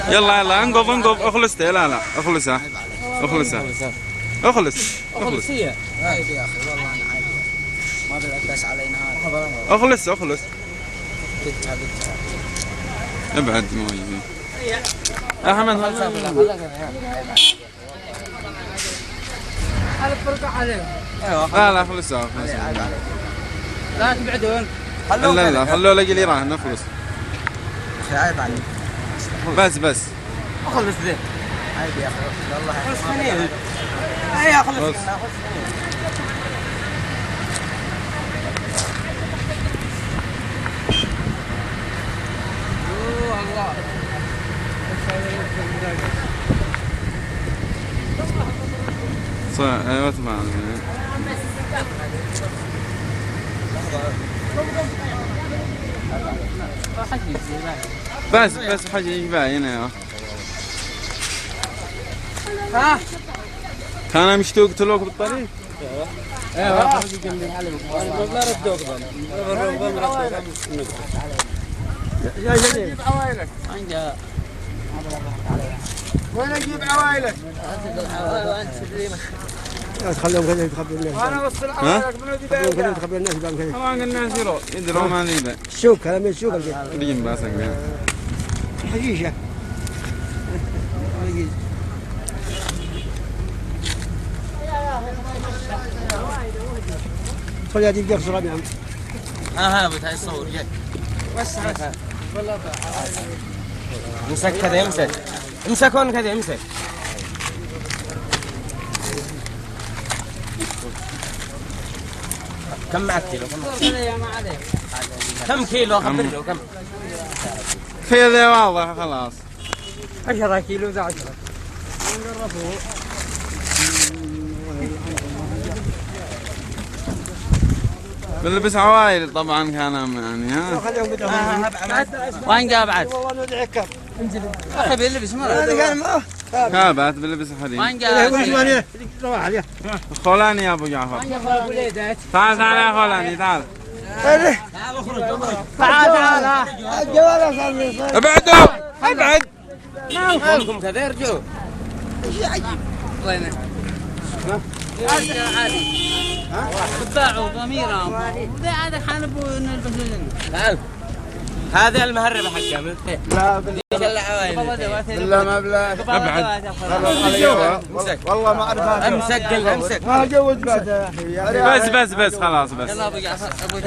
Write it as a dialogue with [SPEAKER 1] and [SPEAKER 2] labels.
[SPEAKER 1] يلا يلا انقض انقض اخلص لا لا اخلصها اخلصها اخلص اخلص
[SPEAKER 2] عيب يا اخي والله انا عيب ما بالعكس علي نهار.
[SPEAKER 1] اخلص اخلص
[SPEAKER 2] بدها
[SPEAKER 1] ابعد موي احمد
[SPEAKER 3] هذا فرقة عليهم.
[SPEAKER 1] لا لا خلصها
[SPEAKER 3] لا تبعدون.
[SPEAKER 1] لا لا خلوه لقي لي راح نخلص
[SPEAKER 2] اخي عيب عليك.
[SPEAKER 1] بس
[SPEAKER 3] اخلص ذي.
[SPEAKER 2] عيب يا اخي والله
[SPEAKER 3] خلص منين؟ اي اخلص.
[SPEAKER 1] صح ايوه تمام بس حاجة باين ايوه
[SPEAKER 3] ها
[SPEAKER 1] كان مشتوق تلوك بالطريق
[SPEAKER 3] ايوه وين اجيب عوائلك؟
[SPEAKER 2] تخليهم كذا يتخبروا الناس.
[SPEAKER 3] وانا اوصل عوائلك من ودي
[SPEAKER 2] تخليهم كذا يتخبروا الناس يبان كذا.
[SPEAKER 1] طبعا الناس يدروا ما ذيبه
[SPEAKER 2] السوق هذا من السوق
[SPEAKER 1] ريم باسك
[SPEAKER 2] حشيشه. خلي هذه الجرس رابع عم.
[SPEAKER 3] ها بتاعي الصور جاي بس والله امسك كذا امسك هون كذا امسك. كم معك كيلو؟ كم كيلو؟ خبرني كم؟
[SPEAKER 1] في ذي واضح خلاص
[SPEAKER 3] 10 كيلو ذا 10.
[SPEAKER 1] بنلبس عوايل طبعا كان يعني ها
[SPEAKER 3] وين جاب بعد؟ والله ندعك انزل اخي بيلبس مره
[SPEAKER 1] كابات بنلبس حريم
[SPEAKER 3] وين جاب؟
[SPEAKER 1] خولاني يا ابو جعفر تعال تعال يا خولاني تعال
[SPEAKER 3] تعال
[SPEAKER 1] ابعدوا ابعد
[SPEAKER 3] ما وصلكم كذا ارجعوا. شيء عجيب وين؟ عادي باعوا ضميرهم وذا هذا حنبو نلبس لنا. هذا المهرب حقه من الخير. لا
[SPEAKER 1] بالله ما بلا ابعد
[SPEAKER 2] والله ما اعرف
[SPEAKER 3] امسك
[SPEAKER 2] ما اتجوز بعد.
[SPEAKER 1] بس خلاص بس
[SPEAKER 3] يلا ابو جعفر ابو